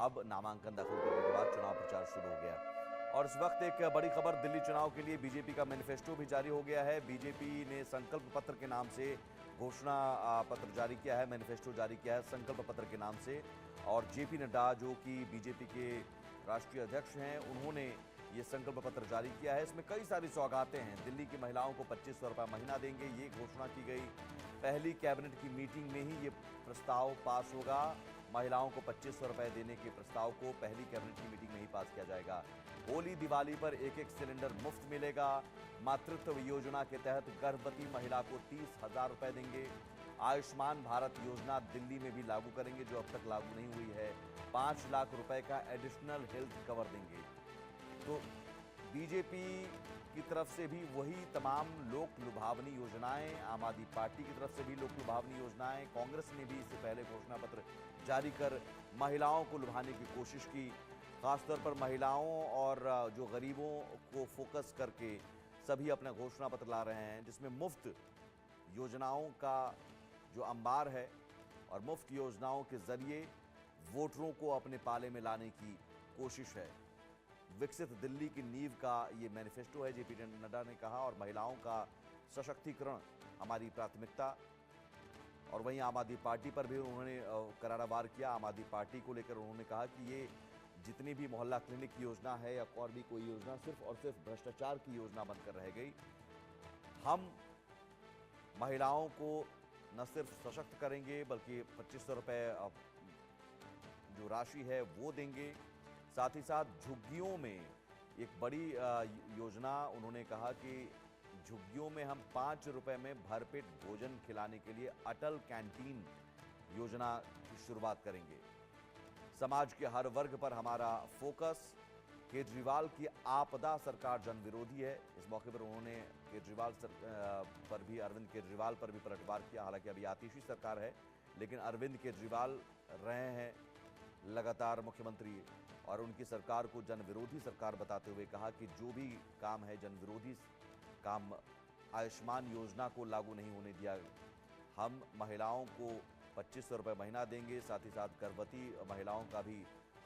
अब नामांकन दाखिल करने के बाद चुनाव प्रचार शुरू हो गया। और इस वक्त एक बड़ी खबर, दिल्ली चुनाव के लिए बीजेपी का मैनिफेस्टो भी जारी हो गया है। बीजेपी ने संकल्प पत्र के नाम से घोषणा पत्र जारी किया है, मैनिफेस्टो जारी किया है संकल्प पत्र के नाम से। और जेपी नड्डा जो कि बीजेपी के राष्ट्रीय अध्यक्ष हैं, उन्होंने ये संकल्प पत्र जारी किया है। इसमें कई सारी सौगातें हैं। दिल्ली की महिलाओं को 2500 रुपये महीना देंगे, ये घोषणा की गई। पहली कैबिनेट की मीटिंग में ही ये प्रस्ताव पास होगा। महिलाओं को 2500 रुपये देने के प्रस्ताव को पहली कैबिनेट की मीटिंग में ही पास किया जाएगा। होली दिवाली पर एक सिलेंडर मुफ्त मिलेगा। मातृत्व योजना के तहत गर्भवती महिला को 30,000 रुपये देंगे। आयुष्मान भारत योजना दिल्ली में भी लागू करेंगे, जो अब तक लागू नहीं हुई है। 5 लाख रुपए का एडिशनल हेल्थ कवर देंगे। तो बीजेपी की तरफ से भी वही तमाम लोक लुभावनी योजनाएं, आम आदमी पार्टी की तरफ से भी लोक लुभावनी योजनाएं, कांग्रेस ने भी इससे पहले घोषणा पत्र जारी कर महिलाओं को लुभाने की कोशिश की। खासतौर पर महिलाओं और जो गरीबों को फोकस करके सभी अपना घोषणा पत्र ला रहे हैं, जिसमें मुफ्त योजनाओं का जो अंबार है और मुफ्त योजनाओं के जरिए वोटरों को अपने पाले में लाने की कोशिश है। विकसित दिल्ली की नींव का ये मैनिफेस्टो है, जेपी नड्डा ने कहा। और महिलाओं का सशक्तिकरण हमारी प्राथमिकता। और वहीं आम आदमी पार्टी पर भी उन्होंने करारा वार किया। आम आदमी पार्टी को लेकर उन्होंने कहा कि ये जितनी भी मोहल्ला क्लिनिक की योजना है या और भी कोई योजना, सिर्फ और सिर्फ भ्रष्टाचार की योजना बनकर रह गई। हम महिलाओं को न सिर्फ सशक्त करेंगे, बल्कि 2500 रुपये जो राशि है वो देंगे। साथ ही साथ झुग्गियों में एक बड़ी योजना, उन्होंने कहा कि झुग्गियों में हम 5 रुपए में भरपेट भोजन खिलाने के लिए अटल कैंटीन योजना की शुरुआत करेंगे। समाज के हर वर्ग पर हमारा फोकस। केजरीवाल की आपदा सरकार जन विरोधी है। इस मौके पर उन्होंने केजरीवाल पर भी, अरविंद केजरीवाल पर भी पलटवार किया। हालांकि अभी आतिशी सरकार है, लेकिन अरविंद केजरीवाल रहे हैं लगातार मुख्यमंत्री, और उनकी सरकार को जन विरोधी सरकार बताते हुए कहा कि जो भी काम है जन विरोधी काम, आयुष्मान योजना को लागू नहीं होने दिया। हम महिलाओं को 2500 रुपये महीना देंगे, साथ ही साथ गर्भवती महिलाओं का भी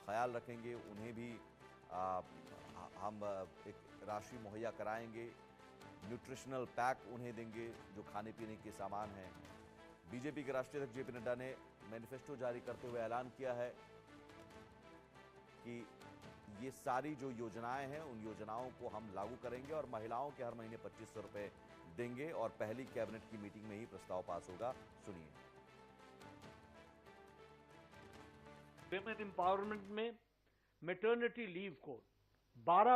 ख्याल रखेंगे, उन्हें भी हम एक राशि मुहैया कराएंगे। न्यूट्रिशनल पैक उन्हें देंगे, जो खाने पीने के सामान हैं। बीजेपी के राष्ट्रीय अध्यक्ष जेपी नड्डा ने मैनिफेस्टो जारी करते हुए ऐलान किया है कि ये सारी जो योजनाएं हैं, उन योजनाओं को हम लागू करेंगे और महिलाओं के हर महीने 2500 रुपये देंगे। और पहली कैबिनेट की मीटिंग में ही प्रस्ताव पास होगा। सुनिए। विमेन एम्पावरमेंट में मैटरनिटी लीव को 12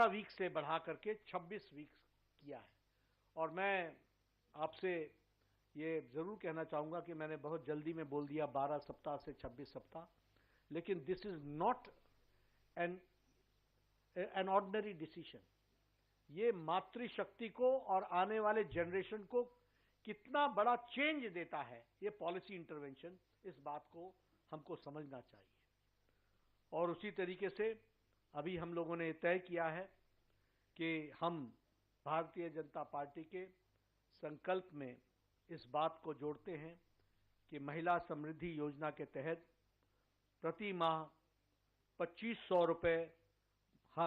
वीक से बढ़ा करके 26 वीक किया है। और मैं आपसे ये जरूर कहना चाहूंगा कि मैंने बहुत जल्दी में बोल दिया 12 सप्ताह से 26 सप्ताह, लेकिन this is not an ordinary decision. ये मातृशक्ति को और आने वाले जनरेशन को कितना बड़ा चेंज देता है, ये पॉलिसी इंटरवेंशन, इस बात को हमको समझना चाहिए। और उसी तरीके से अभी हम लोगों ने तय किया है कि हम भारतीय जनता पार्टी के संकल्प में इस बात को जोड़ते हैं कि महिला समृद्धि योजना के तहत प्रति माह 2500 रुपये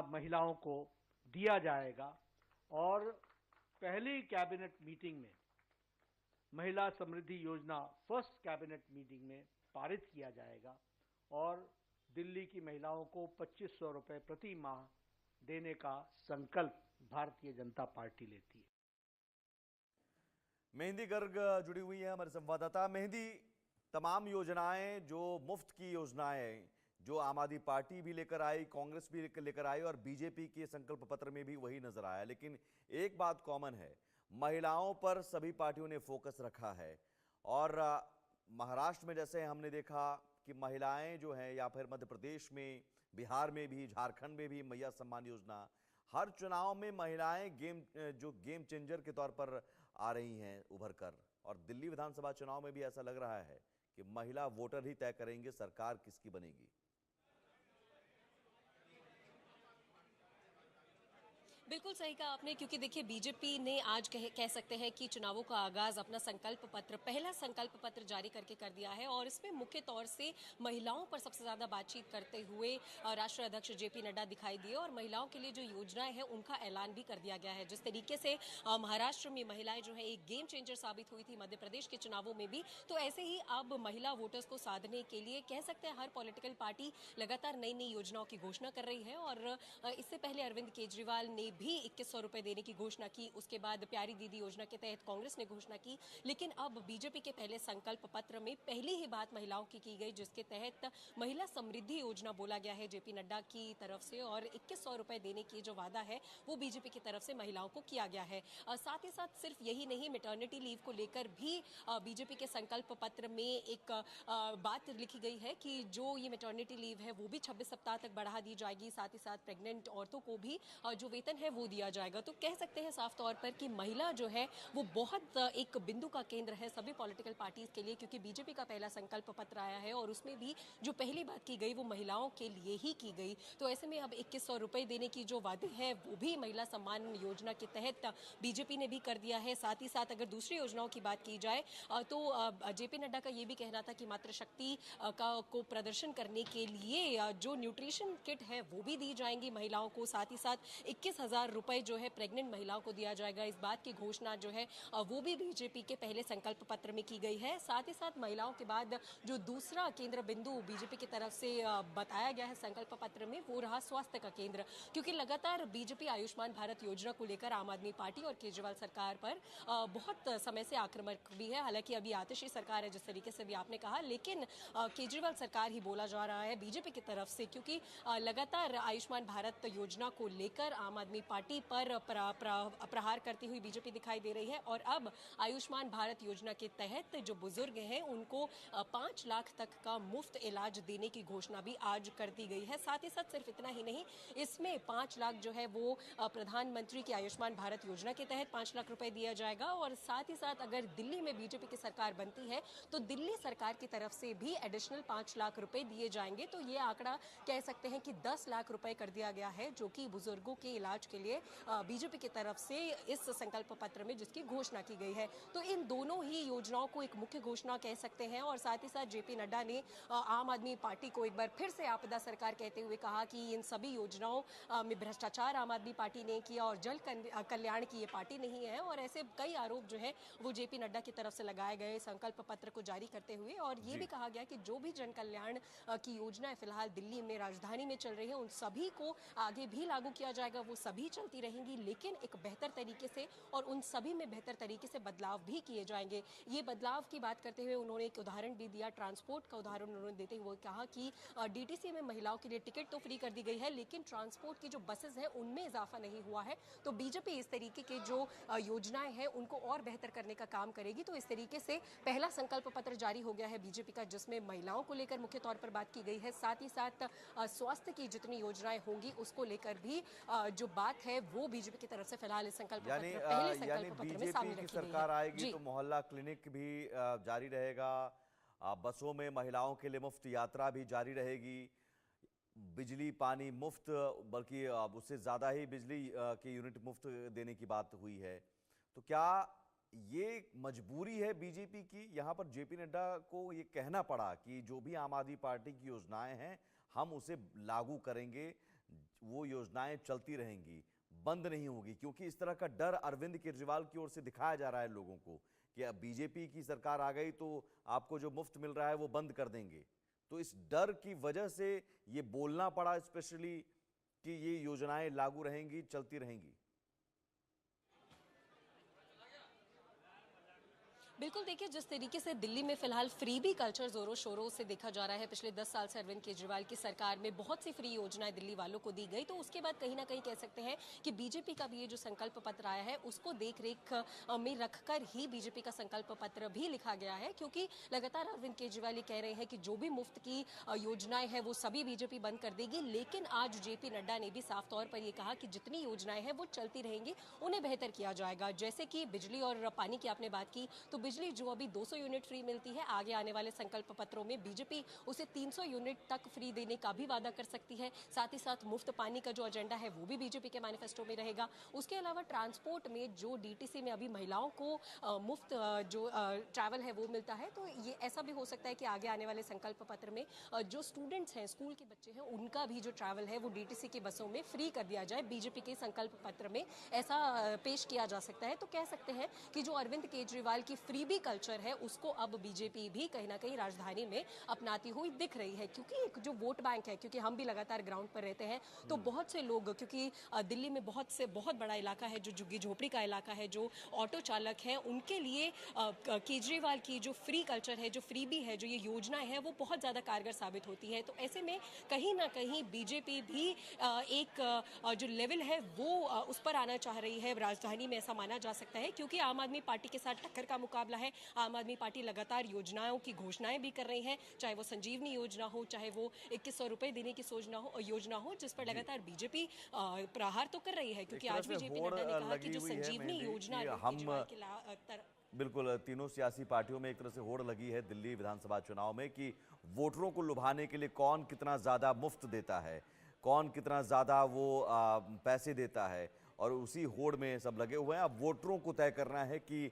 महिलाओं को दिया जाएगा। और पहली कैबिनेट मीटिंग में महिला समृद्धि योजना फर्स्ट कैबिनेट मीटिंग में पारित किया जाएगा और दिल्ली की महिलाओं को 2500 रुपये प्रति माह देने का संकल्प भारतीय जनता पार्टी लेती है। मेहंदी गर्ग जुड़ी हुई है हमारे संवाददाता। मेहंदी, तमाम योजनाएं जो मुफ्त की योजनाएं जो आम आदमी पार्टी भी लेकर आई, कांग्रेस भी लेकर आई और बीजेपी के संकल्प पत्र में भी वही नजर आया, लेकिन एक बात कॉमन है, महिलाओं पर सभी पार्टियों ने फोकस रखा है। और महाराष्ट्र में जैसे हमने देखा कि महिलाएं जो हैं, या फिर मध्य प्रदेश में, बिहार में भी, झारखंड में भी मैया सम्मान योजना, हर चुनाव में महिलाएं गेम चेंजर के तौर पर आ रही हैं उभर कर। और दिल्ली विधानसभा चुनाव में भी ऐसा लग रहा है कि महिला वोटर ही तय करेंगे सरकार किसकी बनेगी। बिल्कुल सही कहा आपने, क्योंकि देखिए बीजेपी ने आज कह सकते हैं कि चुनावों का आगाज अपना संकल्प पत्र, पहला संकल्प पत्र जारी करके कर दिया है और इसमें मुख्य तौर से महिलाओं पर सबसे ज्यादा बातचीत करते हुए राष्ट्रीय अध्यक्ष जेपी नड्डा दिखाई दिए और महिलाओं के लिए जो योजनाएं हैं उनका ऐलान भी कर दिया गया है। जिस तरीके से महाराष्ट्र में महिलाएं जो है एक गेम चेंजर साबित हुई थी मध्य प्रदेश के चुनावों में भी, तो ऐसे ही अब महिला वोटर्स को साधने के लिए कह सकते हैं हर पॉलिटिकल पार्टी लगातार नई नई योजनाओं की घोषणा कर रही है। और इससे पहले अरविंद केजरीवाल ने भी 2100 रुपए देने की घोषणा की, उसके बाद प्यारी दीदी योजना के तहत कांग्रेस ने घोषणा की, लेकिन अब बीजेपी के पहले संकल्प पत्र में पहली ही बात महिलाओं की गई, जिसके तहत महिला समृद्धि योजना बोला गया है जेपी नड्डा की तरफ से और 2100 रुपए देने की जो वादा है वो बीजेपी की तरफ से महिलाओं को किया गया है। साथ ही साथ सिर्फ यही नहीं, मैटरनिटी लीव को लेकर भी बीजेपी के संकल्प पत्र में एक बात लिखी गई है कि जो ये मैटरनिटी लीव है वो भी 26 सप्ताह तक बढ़ा दी जाएगी। साथ ही साथ प्रेग्नेंट औरतों को भी जो वेतन है वो दिया जाएगा। तो कह सकते हैं साफ तौर पर कि महिला जो है वो बहुत एक बिंदु का केंद्र है सभी पॉलिटिकल पार्टीज के लिए, क्योंकि बीजेपी का पहला संकल्प पत्र आया है और उसमें भी जो पहली बात की गई वो महिलाओं के लिए ही की गई। तो ऐसे में अब 2100 रुपए देने की जो वादे है वो भी महिला सम्मान योजना के तहत बीजेपी ने भी कर दिया है। साथ ही साथ अगर दूसरी योजनाओं की बात की जाए तो जेपी नड्डा का ये भी कहना था कि मातृशक्ति को प्रदर्शन करने के लिए जो न्यूट्रिशन किट है वो भी दी जाएंगी महिलाओं को। साथ ही साथ 21,000 रुपए जो है प्रेग्नेंट महिलाओं को दिया जाएगा। इस बात की घोषणा जो है वो भी बीजेपी के पहले संकल्प पत्र में की गई है। साथ ही साथ महिलाओं के बाद जो दूसरा केंद्र बिंदु बीजेपी की तरफ से बताया गया है संकल्प पत्र में वो रहा स्वास्थ्य का केंद्र, क्योंकि लगातार बीजेपी आयुष्मान भारत योजना को लेकर आम आदमी पार्टी और केजरीवाल सरकार पर बहुत समय से आक्रामक भी है। हालांकि अभी आतिशी सरकार है जिस तरीके से भी आपने कहा, लेकिन केजरीवाल सरकार ही बोला जा रहा है बीजेपी की तरफ से, क्योंकि लगातार आयुष्मान भारत योजना को लेकर आम आदमी पार्टी पर प्रहार करती हुई बीजेपी दिखाई दे रही है। और अब आयुष्मान भारत योजना के तहत जो बुजुर्ग हैं उनको 5 लाख तक का मुफ्त इलाज देने की घोषणा भी आज कर दी गई है। साथ ही साथ सिर्फ इतना ही नहीं, इसमें 5 लाख जो है वो प्रधानमंत्री की आयुष्मान भारत योजना के तहत 5 लाख रुपए दिया जाएगा। और साथ ही साथ अगर दिल्ली में बीजेपी की सरकार बनती है तो दिल्ली सरकार की तरफ से भी एडिशनल 5 लाख रुपए दिए जाएंगे। तो ये आंकड़ा कह सकते हैं कि 10 लाख रुपए कर दिया गया है, जो कि बुजुर्गों के इलाज के लिए बीजेपी की तरफ से इस संकल्प पत्र में जिसकी घोषणा की गई है। तो इन दोनों ही योजनाओं को एक मुख्य घोषणा कह सकते हैं। और साथ ही साथ जेपी नड्डा ने आम आदमी पार्टी को एक बार फिर से आपदा सरकार कहते हुए कहा कि इन सभी योजनाओं में भ्रष्टाचार आम आदमी पार्टी ने किया और जल कल्याण की ये पार्टी नहीं है। और ऐसे कई आरोप जो है वो जेपी नड्डा की तरफ से लगाए गए संकल्प पत्र को जारी करते हुए। और ये भी कहा गया कि जो भी जन कल्याण की योजनाएं फिलहाल दिल्ली में राजधानी में चल रही है उन सभी को आगे भी लागू किया जाएगा, वो सभी चलती रहेंगी, लेकिन एक बेहतर तरीके से और उन सभी में बेहतर तरीके से बदलाव भी किए जाएंगे। ये बदलाव की बात करते हुए उन्होंने एक उदाहरण भी दिया, ट्रांसपोर्ट का उदाहरण उन्होंने देते हुए कहा कि डीटीसी में महिलाओं के लिए टिकट तो फ्री कर दी गई है, लेकिन ट्रांसपोर्ट की जो बसेस हैं उनमें इजाफा नहीं हुआ है। तो बीजेपी इस तरीके के जो योजनाएं हैं उनको और बेहतर करने का काम करेगी। तो इस तरीके से पहला संकल्प पत्र जारी हो गया है बीजेपी का, जिसमें महिलाओं को लेकर मुख्य तौर पर बात की गई है। साथ ही साथ स्वास्थ्य की जितनी योजनाएं होंगी उसको लेकर भी जो बात है वो बीजेपी की तरफ से फिलहाल इस संकल्प पत्र पहले संकल्प पत्र में सामने रखी गई है। सरकार आएगी तो मोहल्ला क्लिनिक भी जारी रहेगा, बसों में महिलाओं के लिए मुफ्त यात्रा भी जारी रहेगी, बिजली पानी मुफ्त, बल्कि उससे ज़्यादा ही बिजली के यूनिट मुफ्त देने की बात हुई है। तो क्या ये मजबूरी है बीजेपी की? यहाँ पर जेपी नड्डा को ये कहना पड़ा कि जो भी आम आदमी पार्टी की योजनाएं हैं हम उसे लागू करेंगे, वो योजनाएं चलती रहेंगी, बंद नहीं होगी, क्योंकि इस तरह का डर अरविंद केजरीवाल की ओर से दिखाया जा रहा है लोगों को कि अब बीजेपी की सरकार आ गई तो आपको जो मुफ्त मिल रहा है वो बंद कर देंगे। तो इस डर की वजह से ये बोलना पड़ा स्पेशली कि ये योजनाएं लागू रहेंगी, चलती रहेंगी। बिल्कुल, देखिए जिस तरीके से दिल्ली में फिलहाल फ्रीबी कल्चर जोरों शोरों से देखा जा रहा है, पिछले 10 साल से अरविंद केजरीवाल की सरकार में बहुत सी फ्री योजनाएं दिल्ली वालों को दी गई, तो उसके बाद कहीं ना कहीं कह सकते हैं कि बीजेपी का भी ये जो संकल्प पत्र आया है उसको देख रेख में रखकर ही बीजेपी का संकल्प पत्र भी लिखा गया है। क्योंकि लगातार अरविंद केजरीवाल ये कह रहे हैं कि जो भी मुफ्त की योजनाएं हैं वो सभी बीजेपी बंद कर देगी, लेकिन आज जेपी नड्डा ने भी साफ तौर पर यह कहा कि जितनी योजनाएं हैं वो चलती रहेंगी, उन्हें बेहतर किया जाएगा। जैसे कि बिजली और पानी की आपने बात की, तो बिजली जो अभी 200 यूनिट फ्री मिलती है, आगे आने वाले संकल्प पत्रों में बीजेपी उसे 300 यूनिट तक फ्री देने का भी वादा कर सकती है। साथ ही साथ मुफ्त पानी का जो एजेंडा है वो भी बीजेपी के मैनिफेस्टो में रहेगा। उसके अलावा ट्रांसपोर्ट में जो डीटीसी में अभी महिलाओं को मुफ्त जो ट्रैवल है वो मिलता है, तो ये ऐसा भी हो सकता है कि आगे आने वाले संकल्प पत्र में जो स्टूडेंट्स हैं, स्कूल के बच्चे हैं, उनका भी जो ट्रैवल है वो डीटीसी की बसों में फ्री कर दिया जाए। बीजेपी के संकल्प पत्र में ऐसा पेश किया जा सकता है। तो कह सकते हैं कि जो अरविंद केजरीवाल की फ्रीबी कल्चर है उसको अब बीजेपी भी कहीं ना कहीं राजधानी में अपनाती हुई दिख रही है, क्योंकि एक जो वोट बैंक है, क्योंकि हम भी लगातार ग्राउंड पर रहते हैं, तो बहुत से लोग, क्योंकि दिल्ली में बहुत बड़ा इलाका है जो झुग्गी झोपड़ी का इलाका है, जो ऑटो चालक हैं, उनके लिए केजरीवाल की जो फ्री कल्चर है, जो फ्रीबी है, जो ये योजनाएं हैं, वो बहुत ज़्यादा कारगर साबित होती है। तो ऐसे में कहीं ना कहीं बीजेपी भी एक जो लेवल है वो उस पर आना चाह रही है राजधानी में, ऐसा माना जा सकता है, क्योंकि आम आदमी पार्टी के साथ टक्कर का मुकाबला है। आम आदमी पार्टी लगातार योजनाओं की घोषणाएं भी कर रही है, चाहे वो संजीवनी योजना हो, चाहे वो 2100 रुपए देने की योजना हो, जिस पर लगातार बीजेपी प्रहार तो कर रही है, क्योंकि एक तरह आज भी से जेपी होड़ नड्डा ने कहा कि लगी जो हुई है संजीवनी मेहंदी योजना कि अरविंद हम केजरीवाल के बिल्कुल तीनों सियासी पार्टियों में एक तरह से होड़ लगी है दिल्ली विधानसभा चुनाव में कि वोटरों को लुभाने के लिए कौन कितना ज़्यादा मुफ्त देता है, कौन कितना ज़्यादा वो पैसे देता है, और उसी होड़ में सब लगे हुए हैं। अब वोटरों को तय करना है कि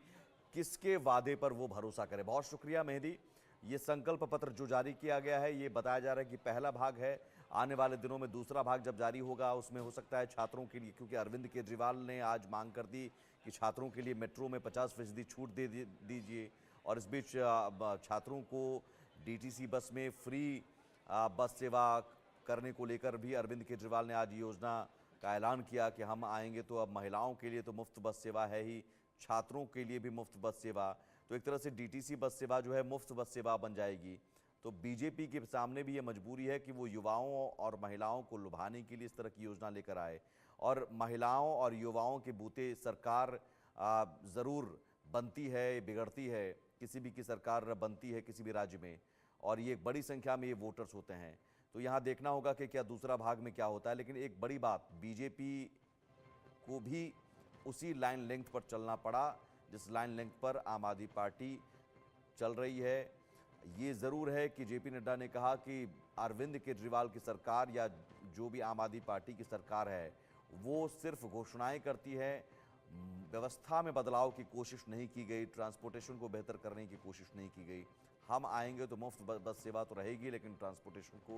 किसके वादे पर वो भरोसा करे। बहुत शुक्रिया मेहंदी। ये संकल्प पत्र जो जारी किया गया है, ये बताया जा रहा है कि पहला भाग है, आने वाले दिनों में दूसरा भाग जब जारी होगा उसमें हो सकता है छात्रों के लिए, क्योंकि अरविंद केजरीवाल ने आज मांग कर दी कि छात्रों के लिए मेट्रो में 50% छूट दीजिए, और इस बीच छात्रों को डीटीसी बस में फ्री बस सेवा करने को लेकर भी अरविंद केजरीवाल ने आज योजना का ऐलान किया कि हम आएंगे तो अब महिलाओं के लिए तो मुफ्त बस सेवा है ही, छात्रों के लिए भी मुफ्त बस सेवा। तो एक तरह से डीटीसी बस सेवा जो है मुफ्त बस सेवा बन जाएगी। तो बीजेपी के सामने भी ये मजबूरी है कि वो युवाओं और महिलाओं को लुभाने के लिए इस तरह की योजना लेकर आए, और महिलाओं और युवाओं के बूते सरकार ज़रूर बनती है, बिगड़ती है, किसी भी की सरकार बनती है किसी भी राज्य में, और ये बड़ी संख्या में ये वोटर्स होते हैं। तो यहाँ देखना होगा कि क्या दूसरा भाग में क्या होता है। लेकिन एक बड़ी बात, बीजेपी को भी उसी लाइन लेंथ पर चलना पड़ा जिस लाइन लेंथ पर आम आदमी पार्टी चल रही है। ये ज़रूर है कि जेपी नड्डा ने कहा कि अरविंद केजरीवाल की सरकार या जो भी आम आदमी पार्टी की सरकार है वो सिर्फ घोषणाएं करती है, व्यवस्था में बदलाव की कोशिश नहीं की गई, ट्रांसपोर्टेशन को बेहतर करने की कोशिश नहीं की गई। हम आएंगे तो मुफ्त बस सेवा तो रहेगी, लेकिन ट्रांसपोर्टेशन को